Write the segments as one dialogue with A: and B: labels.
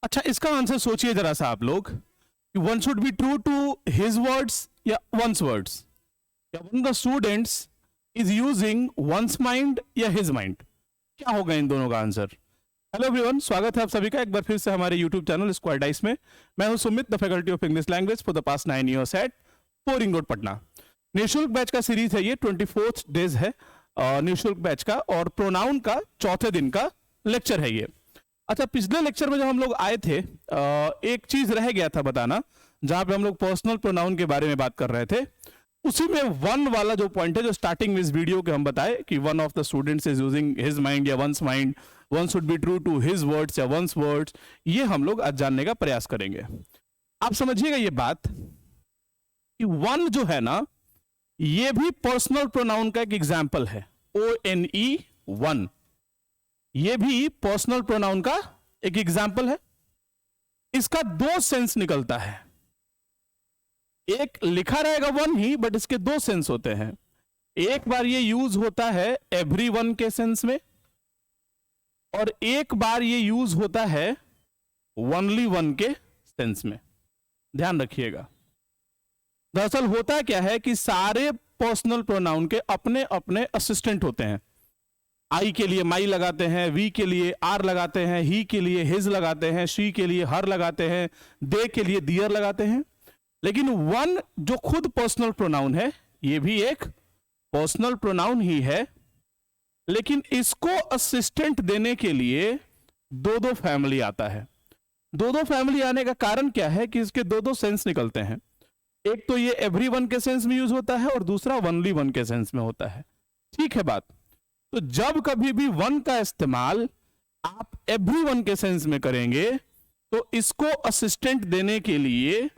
A: अच्छा, इसका आंसर सोचिए जरा सा आप लोग कि one should be true to his words या वंस वर्ड्स, या one the students is using one's mind या हिज माइंड, क्या होगा इन दोनों का आंसर? हेलो एवरीवन, स्वागत है आप सभी का एक बार फिर से हमारे यूट्यूब चैनल स्क्वायर डाइस में। मैं हूं Sumit, the faculty of English language for the past 9 years at Boring road Patna. निःशुल्क बैच का सीरीज है, ये 24th डेज है निःशुल्क बैच का, और प्रोनाउन का चौथे दिन का लेक्चर है ये। अच्छा, पिछले लेक्चर में जब हम लोग आए थे एक चीज रह गया था बताना, जहां पे हम लोग पर्सनल प्रोनाउन के बारे में बात कर रहे थे। उसी में वन वाला जो पॉइंट है, जो स्टार्टिंग में इस वीडियो के हम बताए कि one of the students is using his mind या one's mind, one should be true to his words या वंस वर्ड्स, ये हम लोग आज जानने का प्रयास करेंगे। आप समझिएगा ये बात कि वन जो है ना, ये भी पर्सनल प्रोनाउन का एक एग्जाम्पल है। ONE वन, ये भी पर्सनल प्रोनाउन का एक एग्जाम्पल है। इसका दो सेंस निकलता है, एक लिखा रहेगा वन ही, बट इसके दो सेंस होते हैं। एक बार ये यूज होता है एवरीवन के सेंस में, और एक बार ये यूज होता है ओनली वन के सेंस में। ध्यान रखिएगा, दरअसल होता क्या है कि सारे पर्सनल प्रोनाउन के अपने अपने असिस्टेंट होते हैं। आई के लिए माई लगाते हैं, वी के लिए आर लगाते हैं, ही के लिए हिज लगाते हैं, शी के लिए हर लगाते हैं, दे के लिए दियर लगाते हैं। लेकिन वन जो खुद पर्सनल प्रोनाउन है, ये भी एक पर्सनल प्रोनाउन ही है, लेकिन इसको असिस्टेंट देने के लिए दो दो फैमिली आता है। दो दो फैमिली आने का कारण क्या है कि इसके दो दो सेंस निकलते हैं। एक तो ये एवरीवन के सेंस में यूज होता है और दूसरा ओनली वन के सेंस में होता है। ठीक है बात? तो जब कभी भी वन का इस्तेमाल आप एवरीवन के सेंस में करेंगे, तो इसको असिस्टेंट देने के लिए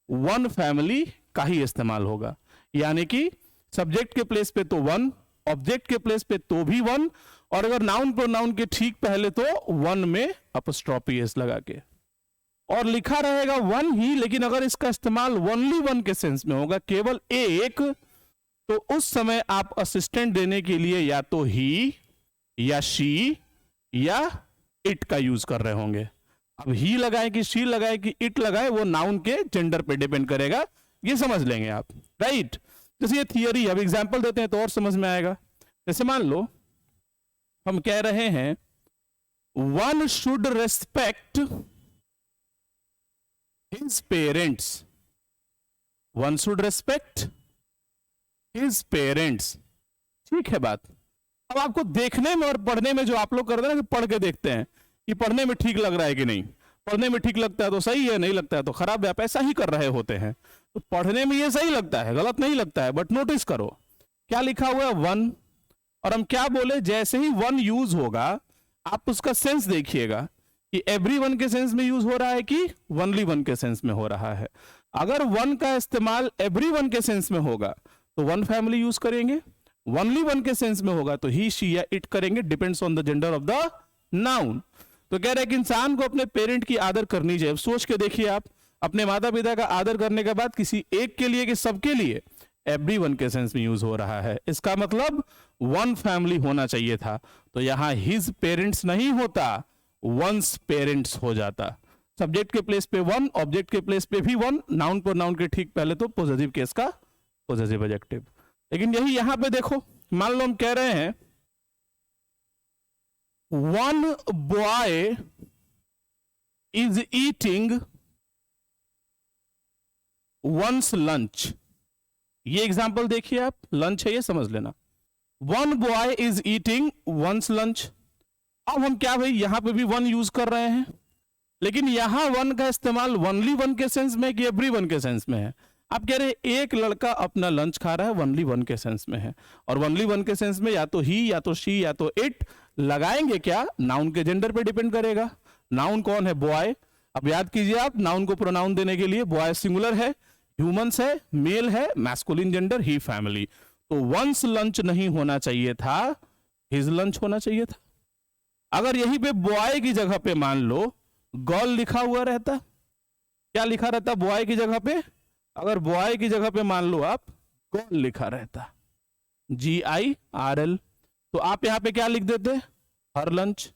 A: वन फैमिली का ही इस्तेमाल होगा। यानी कि सब्जेक्ट के प्लेस पे तो वन, ऑब्जेक्ट के प्लेस पे तो भी वन, और अगर नाउन प्रोनाउन के ठीक पहले तो वन में अपस्ट्रॉफी एस लगा के, और लिखा रहेगा वन ही। लेकिन अगर इसका इस्तेमाल ओनली वन के सेंस में होगा, केवल एक, तो उस समय आप असिस्टेंट देने के लिए या तो ही या शी या इट का यूज कर रहे होंगे। अब ही लगाए कि शी लगाए कि इट लगाए, वो नाउन के जेंडर पे डिपेंड करेगा, ये समझ लेंगे आप, राइट? जैसे ये थियरी, अब एग्जांपल देते हैं तो और समझ में आएगा। जैसे मान लो हम कह रहे हैं one should respect his parents, one should respect his parents. ठीक है बात? अब आपको देखने में और पढ़ने में जो आप लोग करते हैं ना, कि पढ़ के देखते हैं कि पढ़ने में ठीक लग रहा है कि नहीं, पढ़ने में ठीक लगता है तो सही है, नहीं लगता है तो खराब है, आप ऐसा ही कर रहे होते हैं। तो पढ़ने में ये सही लगता है, गलत नहीं लगता है, बट नोटिस करो क्या लिखा हुआ है, वन। और हम क्या बोले, जैसे ही वन यूज होगा आप उसका सेंस देखिएगा कि एवरी वन के सेंस में यूज हो रहा है कि ओनली वन के सेंस में हो रहा है। अगर वन का इस्तेमाल एवरी वन के सेंस में होगा तो वन फैमिली यूज करेंगे, ओनली वन के सेंस में होगा तो ही शी या इट करेंगे, depends on the gender of the noun. तो कह रहे हैं कि इंसान को अपने पेरेंट की आदर करनी चाहिए। सोच के देखिए आप, अपने माता पिता का आदर करने के बाद किसी एक के लिए कि सबके लिए, एवरी वन के सेंस में यूज हो रहा है। इसका मतलब वन फैमिली होना चाहिए था, तो यहां हिज पेरेंट्स नहीं होता, वंस पेरेंट्स हो जाता। सब्जेक्ट के प्लेस पे वन, ऑब्जेक्ट के प्लेस पे भी वन, नाउन प्रोनाउन के ठीक पहले तो पॉजिटिव केस का पॉजिटिव एडजेक्टिव। लेकिन यही यहां पे देखो, मान लो हम कह रहे हैं one boy is eating one's lunch. ये एग्जांपल देखिए आप, लंच है ये समझ लेना। One boy is eating one's lunch. अब हम क्या भाई यहां पे भी वन यूज कर रहे हैं, लेकिन यहां वन का इस्तेमाल ओनली वन के सेंस में कि एवरी वन के सेंस में है। आप कह रहे हैं एक लड़का अपना लंच खा रहा है, ओनली वन के सेंस में है, और ओनली वन के सेंस में या तो ही या तो शी या तो इट लगाएंगे। क्या? नाउन के जेंडर पे डिपेंड करेगा। नाउन कौन है? बॉय। अब याद कीजिए आप, नाउन को प्रोनाउन देने के लिए बॉय सिंगुलर है, ह्यूमंस है, मेल है, मैस्कुलिन जेंडर, ही फैमिली। तो वंस लंच नहीं होना चाहिए था, हिज लंच होना चाहिए था। अगर यहीं पे बॉय की जगह पे मान लो गर्ल लिखा हुआ रहता, क्या लिखा रहता बॉय की जगह पे? अगर बॉय की जगह पे मान लो आप गर्ल लिखा रहता, GIRL, तो आप यहां पे क्या लिख देते? हर लंच।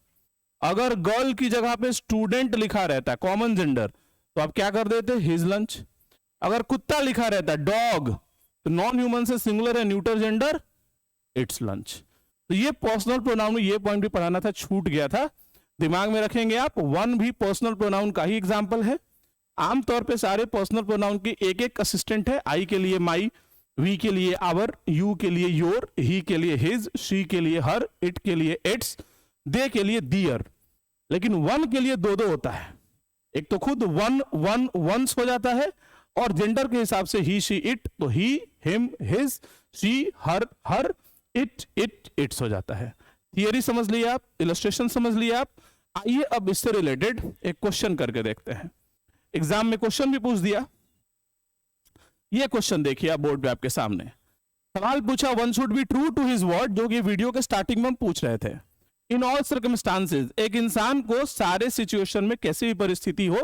A: अगर गर्ल की जगह पे स्टूडेंट लिखा रहता है कॉमन जेंडर, तो आप क्या कर देते हिज लंच। अगर कुत्ता लिखा रहता है डॉग, तो नॉन ह्यूमन से सिंगुलर है न्यूटर जेंडर, इट्स लंच। तो ये पर्सनल प्रोनाउन में ये पॉइंट भी पढ़ाना था, छूट गया था, दिमाग में रखेंगे आप। वन भी पर्सनल प्रोनाउन का ही एग्जाम्पल है। आमतौर पे सारे पर्सनल प्रोनाउन की एक एक असिस्टेंट है। आई के लिए माई, वी के लिए आवर, यू के लिए योर, ही के लिए हिज, शी के लिए हर, इट के लिए इट्स, दे के लिए दियर। लेकिन वन के लिए दो दो होता है। एक तो खुद वन वन वंस हो जाता है, और जेंडर के हिसाब से ही शी इट, तो he him his, she her her, it its हो जाता है। थियरी समझ लिया आप, इलस्ट्रेशन समझ लिया आप। आइए अब इससे रिलेटेड एक क्वेश्चन करके देखते हैं। एग्जाम में क्वेश्चन भी पूछ दिया। ये क्वेश्चन देखिए आप बोर्ड पे आपके सामने। सवाल पूछा, one should be true to his word, जो कि वीडियो के स्टार्टिंग में हम पूछ रहे थे। इन ऑल सर्कमस्टांसेस, एक इंसान को सारे सिचुएशन में कैसी भी परिस्थिति हो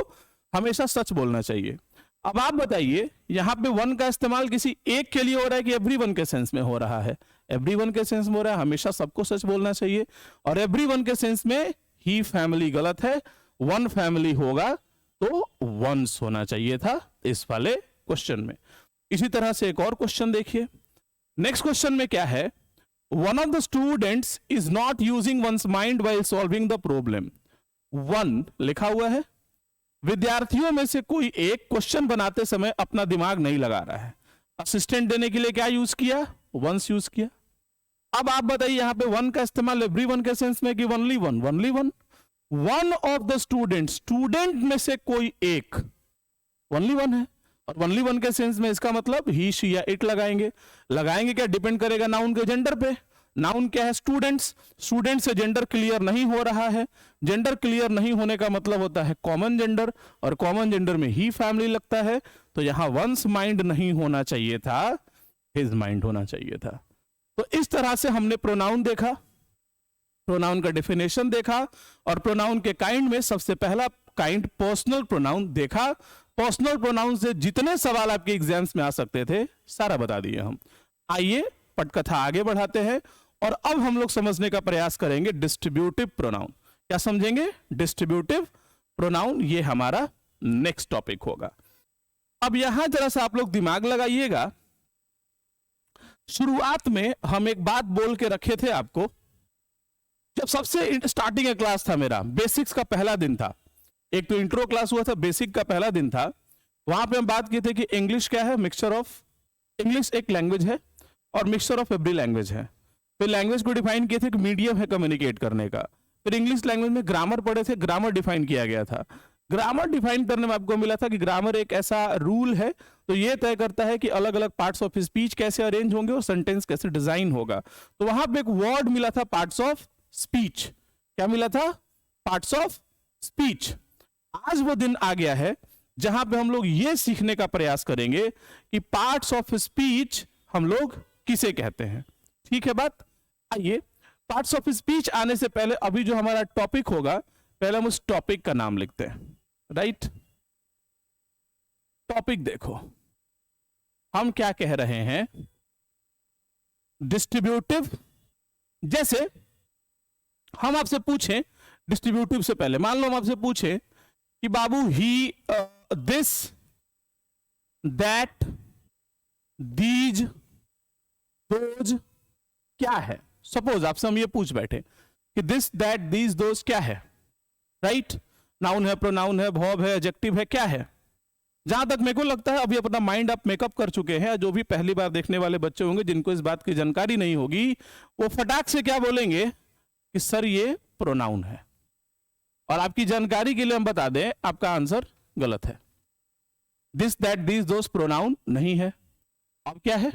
A: हमेशा सच बोलना चाहिए। अब आप बताइए, यहां पे वन का इस्तेमाल किसी एक के लिए हो रहा है कि एवरीवन के सेंस में हो रहा है? एवरीवन के सेंस में हो रहा है, हमेशा सबको सच बोलना चाहिए। और एवरीवन के सेंस में ही फैमिली गलत है, वन फैमिली होगा तो वंस होना चाहिए था इस वाले क्वेश्चन में। इसी तरह से एक और क्वेश्चन देखिए। नेक्स्ट क्वेश्चन में क्या है, one of the students is not using one's mind while solving the problem. One लिखा हुआ है, विद्यार्थियों में से कोई एक क्वेश्चन बनाते समय अपना दिमाग नहीं लगा रहा है। असिस्टेंट देने के लिए क्या यूज किया? वंस यूज किया। अब आप बताइए, यहां पे वन का इस्तेमाल एवरीवन के सेंस में कि only one? Only one. One of the student, student में से कोई एक, ओनली वन है। और ओनली वन के सेंस में इसका मतलब ही शी या इट लगाएंगे। लगाएंगे क्या? डिपेंड करेगा नाउन के जेंडर पे। नाउन क्या है? स्टूडेंट्स। स्टूडेंट से जेंडर क्लियर नहीं हो रहा है। जेंडर क्लियर नहीं होने का मतलब होता है कॉमन जेंडर, और कॉमन जेंडर में ही फैमिली लगता है। तो यहां वंस माइंड नहीं होना चाहिए था, हिज माइंड होना चाहिए था। तो इस तरह से हमने प्रोनाउन देखा, प्रोनाउन का डेफिनेशन देखा, और प्रोनाउन के काइंड में सबसे पहला काइंड पर्सनल प्रोनाउन देखा। पर्सनल प्रोनाउन से जितने सवाल आपके एग्जाम्स में आ सकते थे सारा बता दिए हम। आइए पटकथा आगे बढ़ाते हैं, और अब हम लोग समझने का प्रयास करेंगे डिस्ट्रीब्यूटिव प्रोनाउन। क्या समझेंगे? डिस्ट्रीब्यूटिव प्रोनाउन, ये हमारा नेक्स्ट टॉपिक होगा। अब यहां जरा सा आप लोग दिमाग लगाइएगा। शुरुआत में हम एक बात बोल के रखे थे आपको, जब सबसे स्टार्टिंग क्लास था मेरा, बेसिक्स का पहला दिन था। एक तो इंट्रो क्लास हुआ था, बेसिक का पहला दिन था। वहां पे हम बात की थी कि इंग्लिश क्या है? मिक्सचर ऑफ, इंग्लिश एक लैंग्वेज है और मिक्सचर ऑफ एवरी लैंग्वेज है। फिर लैंग्वेज को डिफाइन किए थे कि मीडियम है कम्युनिकेट करने का। फिर इंग्लिश लैंग्वेज में ग्रामर पढ़े थे, ग्रामर डिफाइन किया गया था। ग्रामर डिफाइन करने में आपको मिला था कि ग्रामर एक ऐसा रूल है तो ये तय करता है कि अलग अलग पार्ट्स ऑफ स्पीच कैसे अरेंज होंगे और सेंटेंस कैसे डिजाइन होगा। तो वहां पे एक वर्ड मिला था, पार्ट्स ऑफ स्पीच। क्या मिला था? Parts of speech. आज वो दिन आ गया है जहां पे हम लोग ये सीखने का प्रयास करेंगे कि पार्ट्स ऑफ स्पीच हम लोग किसे कहते हैं। ठीक है बात? आइए, पार्ट्स ऑफ स्पीच आने से पहले अभी जो हमारा टॉपिक होगा, पहले हम उस टॉपिक का नाम लिखते हैं। राइट? टॉपिक देखो, हम क्या कह रहे हैं? डिस्ट्रीब्यूटिव। जैसे हम आपसे पूछें डिस्ट्रीब्यूटिव से पहले, मान लो हम आपसे पूछें कि बाबू ही, दिस, दैट, दीज, दोज क्या है? सपोज आपसे हम ये पूछ बैठे कि दिस, दैट, दीज, दोज क्या है? राइट? नाउन है, प्रोनाउन है, वर्ब है, एडजेक्टिव है, क्या है? जहां तक मेरे को लगता है अभी अपना माइंड आप मेकअप कर चुके हैं। जो भी पहली बार देखने वाले बच्चे होंगे जिनको इस बात की जानकारी नहीं होगी, वो फटाक से क्या बोलेंगे कि सर ये प्रोनाउन है। और आपकी जानकारी के लिए हम बता दें, आपका आंसर गलत है। This, that, these, those pronoun नहीं है। अब क्या है?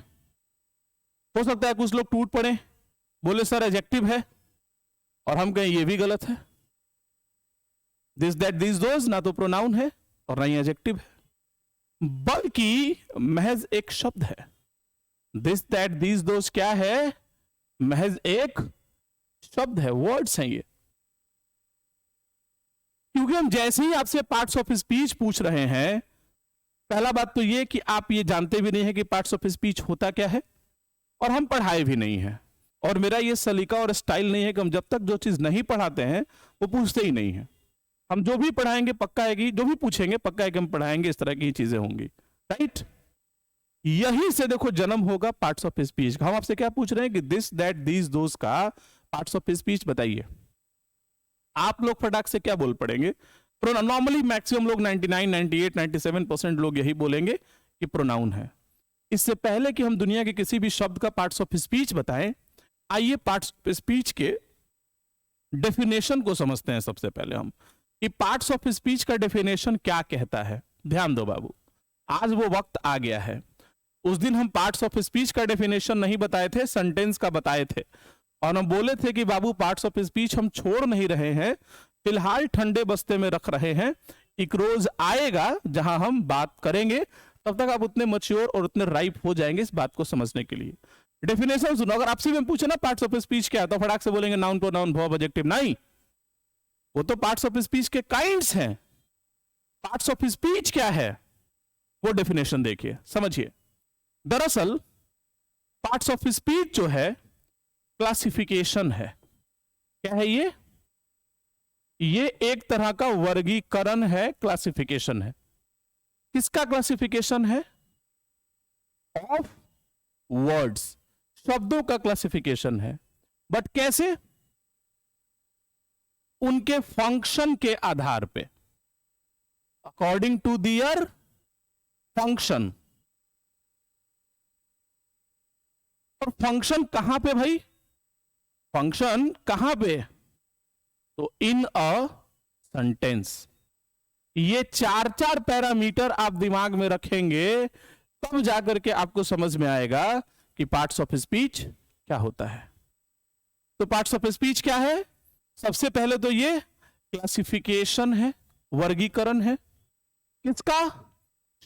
A: हो सकता है कुछ लोग टूट पड़े, बोले सर एडजेक्टिव है, और हम कहें ये भी गलत है। दिस, दैट, दीज, दोज ना तो प्रोनाउन है और ना ही एडजेक्टिव है, बल्कि महज एक शब्द है। दिस, दैट, दीज, दोज क्या है? महज एक शब्द है, वर्ड्स हैं ये। क्योंकि हम जैसे ही आपसे पार्ट्स ऑफ स्पीच पूछ रहे हैं, पहला बात तो ये कि आप ये जानते भी नहीं है कि पार्ट्स ऑफ स्पीच होता क्या है, और हम पढ़ाए भी नहीं है। और मेरा ये सलीका और स्टाइल नहीं है कि हम जब तक जो चीज नहीं पढ़ाते हैं वो पूछते ही नहीं है। हम जो भी पढ़ाएंगे पक्का है कि जो भी पूछेंगे पक्का है कि हम पढ़ाएंगे, इस तरह की चीजें होंगी, राइट। यही से देखो जन्म होगा पार्ट्स ऑफ स्पीच का। हम आपसे क्या पूछ रहे हैं कि दिस दैट दीज दोस का पार्ट्स ऑफ स्पीच बताइए। आप लोग फटाक से क्या बोल पड़ेंगे? नॉर्मली मैक्सिमम लोग 99, 98, 97% लोग यही बोलेंगे कि प्रोनाउन है। इससे पहले कि हम दुनिया के किसी भी शब्द का पार्ट्स ऑफ स्पीच बताएं, आइए पार्ट्स ऑफ स्पीच के डेफिनेशन को समझते हैं। सबसे पहले हम कि पार्ट्स ऑफ स्पीच का डेफिनेशन क्या कहता है। ध्यान दो बाबू, आज वो वक्त आ गया है। उस दिन हम पार्ट्स ऑफ स्पीच का डेफिनेशन नहीं बताए थे, सेंटेंस का बताए थे, और हम बोले थे कि बाबू पार्ट्स ऑफ स्पीच हम छोड़ नहीं रहे हैं, फिलहाल ठंडे बस्ते में रख रहे हैं। एक रोज आएगा जहां हम बात करेंगे, तब तक आप उतने मैच्योर और उतने राइप हो जाएंगे इस बात को समझने के लिए। डेफिनेशन सुनो, अगर आपसे भी पूछे ना पार्ट्स ऑफ स्पीच क्या है, तो फटाक से बोलेंगे नाउन, प्रोनाउन, वर्ब, एडजेक्टिव। नहीं, वो तो पार्ट्स ऑफ स्पीच के काइंड्स हैं। पार्ट्स ऑफ स्पीच क्या है वो डेफिनेशन देखिए, समझिए। दरअसल पार्ट्स ऑफ स्पीच जो है क्लासिफिकेशन है। क्या है ये? ये एक तरह का वर्गीकरण है, क्लासिफिकेशन है। किसका क्लासिफिकेशन है? ऑफ वर्ड्स, शब्दों का क्लासिफिकेशन है। बट कैसे? उनके फंक्शन के आधार पे, अकॉर्डिंग टू दियर फंक्शन। और फंक्शन कहां पे भाई? फंक्शन कहां पे? तो इन अ सेंटेंस। ये 4 पैरामीटर आप दिमाग में रखेंगे, तब जाकर के आपको समझ में आएगा कि पार्ट्स ऑफ स्पीच क्या होता है। तो पार्ट्स ऑफ स्पीच क्या है? सबसे पहले तो ये क्लासिफिकेशन है, वर्गीकरण है। किसका?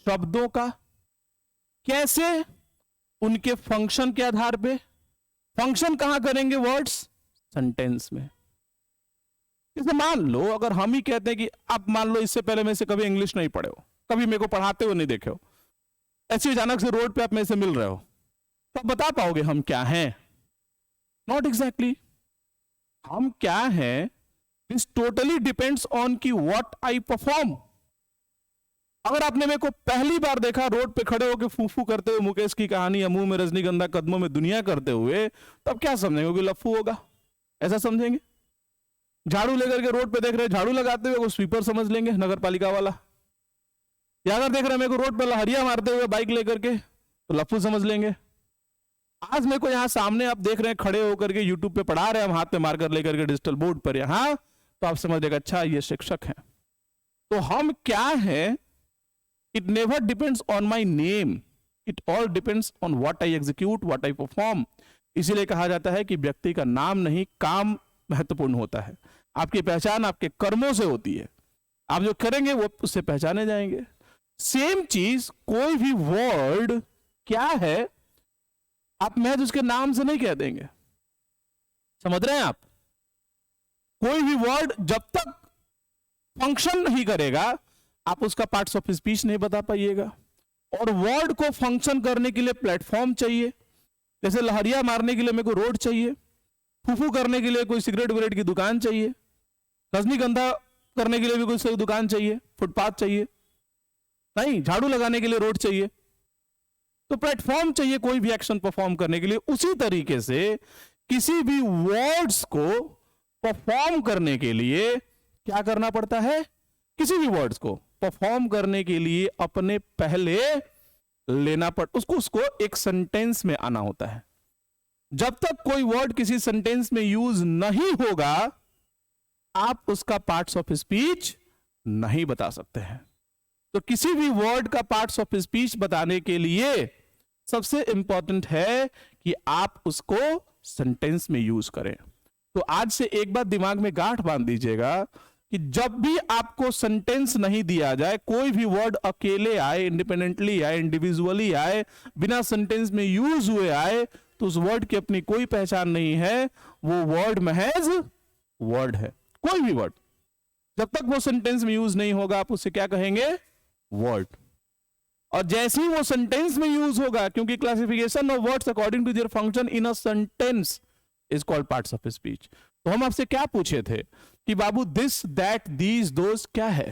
A: शब्दों का। कैसे? उनके फंक्शन के आधार पे। फंक्शन कहां करेंगे? वर्ड्स, सेंटेंस में। जैसे मान लो अगर हम ही कहते हैं कि आप मान लो इससे पहले मेरे से कभी इंग्लिश नहीं पढ़े हो, कभी मेरे को पढ़ाते हुए नहीं देखे हो, ऐसे अचानक से रोड पे आप मेरे से मिल रहे हो, तो आप बता पाओगे हम क्या हैं? Not exactly. हम क्या हैं, दिस टोटली डिपेंड्स ऑन की व्हाट आई परफॉर्म। अगर आपने मेरे को पहली बार देखा रोड पे खड़े होकर फूफू करते हुए मुकेश की कहानी या मुंह में रजनीगंधा कदमों में दुनिया करते हुए, तो आप क्या समझेंगे कि लफ्फू होगा? ऐसा समझेंगे? झाड़ू लेकर के रोड पे देख रहे झाड़ू लगाते हुए, स्वीपर समझ लेंगे, नगर पालिका वाला। या अगर देख रहे मेरे को रोड पे लहरिया मारते हुए बाइक लेकर के, तो लफ्फू समझ लेंगे। आज मेरे को यहाँ सामने आप देख रहे हैं खड़े होकर के यूट्यूब पे पढ़ा रहे हैं, हम हाथ में मार्कर लेकर के डिजिटल बोर्ड पर यहाँ, तो आप समझ लेगा अच्छा ये शिक्षक हैं। तो हम क्या हैं? It never depends on my name. It all depends on what I execute, what I perform. इसीलिए कहा जाता है कि व्यक्ति का नाम नहीं, काम महत्वपूर्ण होता है। आपकी पहचान आपके कर्मों से होती है। आप जो करेंगे वो उससे पहचाने जाएंगे। सेम चीज, कोई भी वर्ड क्या है, आप महज उसके नाम से नहीं कह देंगे। समझ रहे हैं आप? कोई भी वर्ड जब तक फंक्शन नहीं करेगा, आप उसका पार्ट्स ऑफ स्पीच नहीं बता पाइएगा। और वर्ड को फंक्शन करने के लिए प्लेटफॉर्म चाहिए। जैसे लहरिया मारने के लिए मेरे को रोड चाहिए, फूफू करने के लिए कोई सिगरेट विगरेट की दुकान चाहिए, रजनीगंधा करने के लिए भी कोई दुकान चाहिए, फुटपाथ चाहिए, नहीं झाड़ू लगाने के लिए रोड चाहिए। तो प्लेटफॉर्म चाहिए कोई भी एक्शन परफॉर्म करने के लिए। उसी तरीके से किसी भी वर्ड्स को परफॉर्म करने के लिए क्या करना पड़ता है? किसी भी वर्ड्स को परफॉर्म करने के लिए अपने पहले लेना उसको एक सेंटेंस में आना होता है। जब तक कोई वर्ड किसी सेंटेंस में यूज नहीं होगा, आप उसका पार्ट्स ऑफ स्पीच नहीं बता सकते हैं। तो किसी भी वर्ड का पार्ट्स ऑफ स्पीच बताने के लिए सबसे इंपॉर्टेंट है कि आप उसको सेंटेंस में यूज करें। तो आज से एक बात दिमाग में गांठ बांध दीजिएगा कि जब भी आपको सेंटेंस नहीं दिया जाए, कोई भी वर्ड अकेले आए, इंडिपेंडेंटली आए, इंडिविजुअली आए, बिना सेंटेंस में यूज हुए आए, तो उस वर्ड की अपनी कोई पहचान नहीं है। वो वर्ड महज वर्ड है। कोई भी वर्ड जब तक वो सेंटेंस में यूज नहीं होगा, आप उसे क्या कहेंगे? वर्ड। और जैसे ही वो सेंटेंस में यूज होगा, क्योंकि classification of words according to their function in a sentence, is called parts of speech. तो हम आपसे क्या पूछे थे कि बाबू दिस दैट दीज दोज क्या है,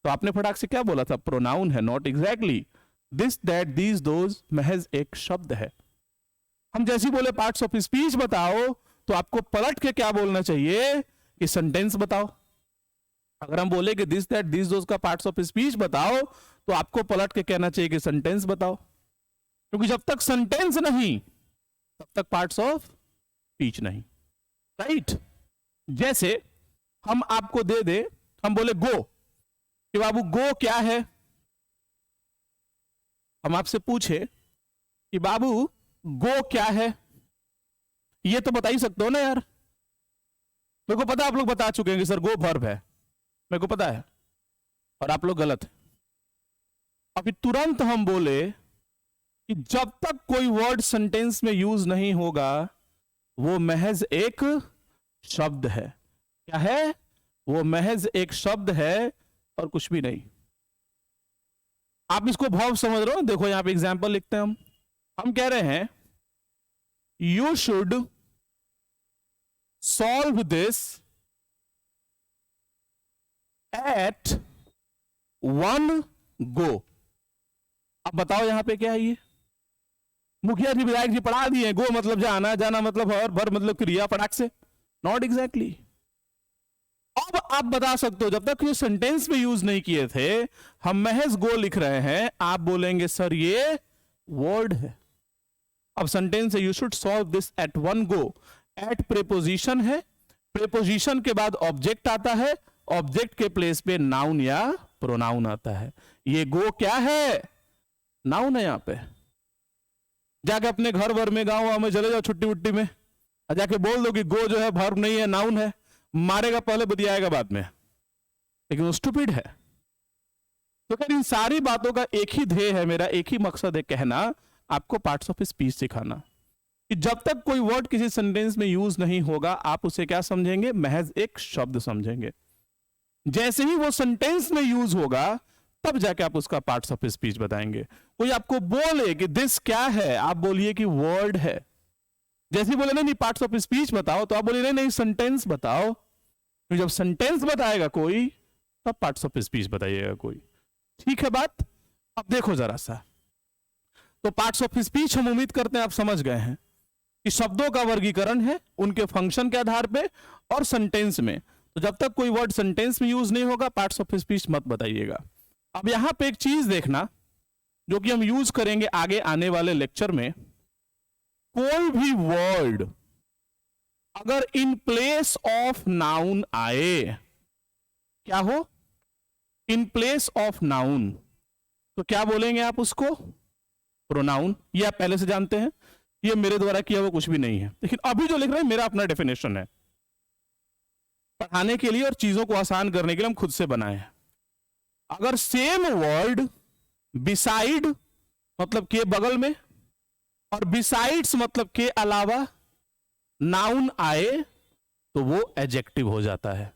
A: तो आपने फटाक से क्या बोला था, प्रोनाउन है। Not exactly, this that these those महज एक शब्द है। हम जैसे ही बोले पार्ट्स ऑफ स्पीच बताओ, तो आपको पलट के क्या बोलना चाहिए कि सेंटेंस बताओ। अगर हम बोले कि दिस दैट दीज दोज का पार्ट्स ऑफ स्पीच बताओ, तो आपको पलट के कहना चाहिए कि सेंटेंस बताओ, क्योंकि जब तक सेंटेंस नहीं तब तक पार्ट्स ऑफ स्पीच नहीं, राइट। जैसे हम आपको दे दे, हम बोले गो, कि बाबू गो क्या है, हम आपसे पूछे कि बाबू गो क्या है, ये तो बता ही सकते हो ना यार। मेरे को पता है आप लोग बता चुके हैं कि सर गो वर्ब है, मेरे को पता है, और आप लोग गलत है। अभी तुरंत हम बोले कि जब तक कोई वर्ड सेंटेंस में यूज नहीं होगा वो महज एक शब्द है। क्या है वो? महज एक शब्द है और कुछ भी नहीं। आप इसको भाव समझ रहे हो? देखो यहां पे एग्जांपल लिखते हैं हम कह रहे हैं you should solve this at 1 go। अब बताओ यहां पे क्या है? ये मुखिया जी विधायक जी पढ़ा दिए, गो मतलब जाना, जाना मतलब और, भर मतलब क्रिया, फटाक से। Not exactly. अब आप बता सकते हो, जब तक ये सेंटेंस में यूज नहीं किए थे, हम महज गो लिख रहे हैं, आप बोलेंगे सर ये वर्ड है। अब सेंटेंस है you should solve this at 1 go। At preposition है, प्रेपोजिशन के बाद ऑब्जेक्ट आता है, ऑब्जेक्ट के प्लेस पे नाउन या प्रोनाउन आता है। ये गो क्या है? नाउन है। यहां पे जाके अपने घर भर में, गांव में चले जाओ छुट्टी वुट्टी में, जाके बोल दो कि गो जो है वर्ब नहीं है, नाउन है, मारेगा पहले, बतियाएगा बाद में, लेकिन वो स्टूपिड है। तो खैर इन सारी बातों का एक ही ध्येय है मेरा, एक ही मकसद है कहना, आपको पार्ट्स ऑफ स्पीच सिखाना, कि जब तक कोई वर्ड किसी सेंटेंस में यूज नहीं होगा आप उसे क्या समझेंगे? महज एक शब्द समझेंगे। जैसे ही वो सेंटेंस में यूज होगा तब जाके आप उसका पार्ट्स ऑफ स्पीच बताएंगे। कोई आपको बोले कि दिस क्या है, आप बोलिए कि वर्ड है। जैसे ही बोले नहीं पार्ट्स ऑफ स्पीच बताओ, तो आप बोलिए नहीं सेंटेंस बताओ। तो जब सेंटेंस बताएगा कोई तब पार्ट्स ऑफ स्पीच बताइएगा कोई। ठीक है बात? अब देखो जरा सा, तो पार्ट्स ऑफ स्पीच हम उम्मीद करते हैं आप समझ गए हैं कि शब्दों का वर्गीकरण है उनके फंक्शन के आधार पे और सेंटेंस में। तो जब तक कोई वर्ड सेंटेंस में यूज नहीं होगा पार्ट्स ऑफ स्पीच मत बताइएगा। अब यहां पे एक चीज देखना जो कि हम यूज करेंगे आगे आने वाले लेक्चर में। कोई भी वर्ड अगर इन प्लेस ऑफ नाउन आए, क्या हो? इन प्लेस ऑफ नाउन, तो क्या बोलेंगे आप उसको? प्रोनाउन। ये आप पहले से जानते हैं, ये मेरे द्वारा किया हुआ कुछ भी नहीं है, लेकिन अभी जो लिख रहे हैं मेरा अपना डेफिनेशन है, पढ़ाने के लिए और चीजों को आसान करने के लिए हम खुद से बनाए हैं। अगर सेम वर्ड बिसाइड मतलब के बगल में और बिसाइड्स मतलब के अलावा नाउन आए तो वो एडजेक्टिव हो जाता है।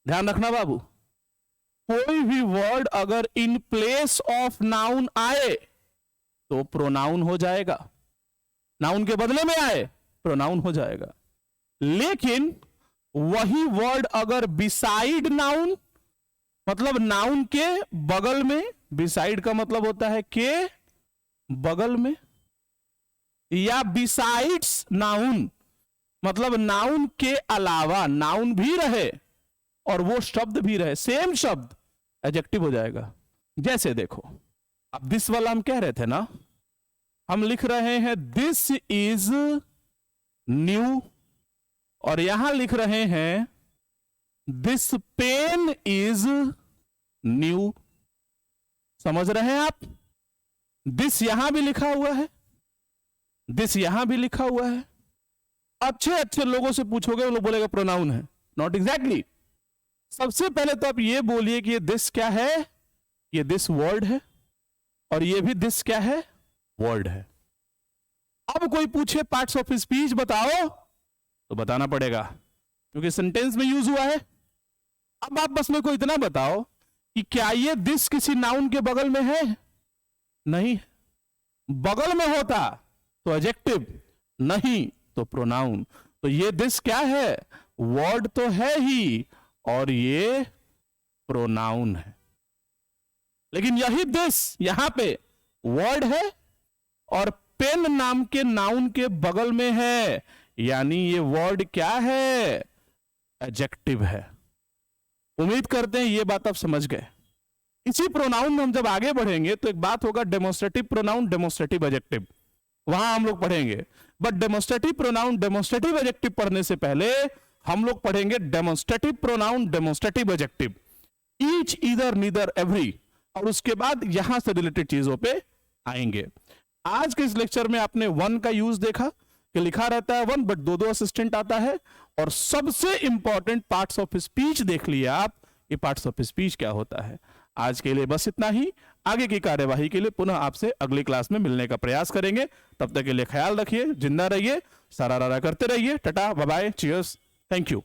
A: ध्यान रखना बाबू, कोई भी वर्ड अगर इन प्लेस ऑफ नाउन आए तो प्रोनाउन हो जाएगा, नाउन के बदले में आए प्रोनाउन हो जाएगा। लेकिन वही वर्ड अगर बिसाइड नाउन मतलब नाउन के बगल में, बिसाइड का मतलब होता है के बगल में, या बिसाइड्स नाउन मतलब नाउन के अलावा नाउन भी रहे और वो शब्द भी रहे, सेम शब्द, एडजेक्टिव हो जाएगा। जैसे देखो, अब दिस वाला हम कह रहे थे ना, हम लिख रहे हैं दिस इज न्यू, और यहां लिख रहे हैं दिस पेन इज न्यू। समझ रहे हैं आप? दिस यहां भी लिखा हुआ है, दिस यहां भी लिखा हुआ है। अच्छे अच्छे लोगों से पूछोगे वो लोग बोलेगा प्रोनाउन है। Not exactly. सबसे पहले तो आप ये बोलिए कि ये दिस क्या है? ये दिस वर्ड है, और ये भी दिस क्या है? वर्ड है। अब कोई पूछे पार्ट्स ऑफ स्पीच बताओ तो बताना पड़ेगा क्योंकि सेंटेंस में यूज हुआ है। अब आप बस मेरे को इतना बताओ कि क्या ये दिस किसी नाउन के बगल में है? नहीं। बगल में होता तो एडजेक्टिव, नहीं तो प्रोनाउन। तो ये दिस क्या है, वर्ड तो है ही और ये प्रोनाउन है, लेकिन यही दिस यहां पे वर्ड है और पेन नाम के नाउन के बगल में है, यानी ये वर्ड क्या है, एडजेक्टिव है। उम्मीद करते हैं ये बात आप समझ गए। इसी प्रोनाउन में हम जब आगे बढ़ेंगे तो एक बात होगा डेमोस्ट्रेटिव प्रोनाउन, डेमोस्ट्रेटिव एडजेक्टिव, वहां हम लोग पढ़ेंगे। But demonstrative pronoun, demonstrative adjective पढ़ने से पहले हम लोग पढ़ेंगे demonstrative pronoun, demonstrative adjective, each, either, neither, every, और उसके बाद यहां से रिलेटेड चीजों पे आएंगे। आज के इस लेक्चर में आपने वन का यूज देखा कि लिखा रहता है वन, बट दो असिस्टेंट आता है, और सबसे इंपॉर्टेंट पार्ट्स ऑफ स्पीच देख लिया आप, ये पार्ट्स ऑफ स्पीच क्या होता है। आज के लिए बस इतना ही। आगे की कार्यवाही के लिए पुनः आपसे अगली क्लास में मिलने का प्रयास करेंगे। तब तक के लिए ख्याल रखिए, जिंदा रहिए, सारा रारा करते रहिए। Tata, bye bye, cheers, thank you.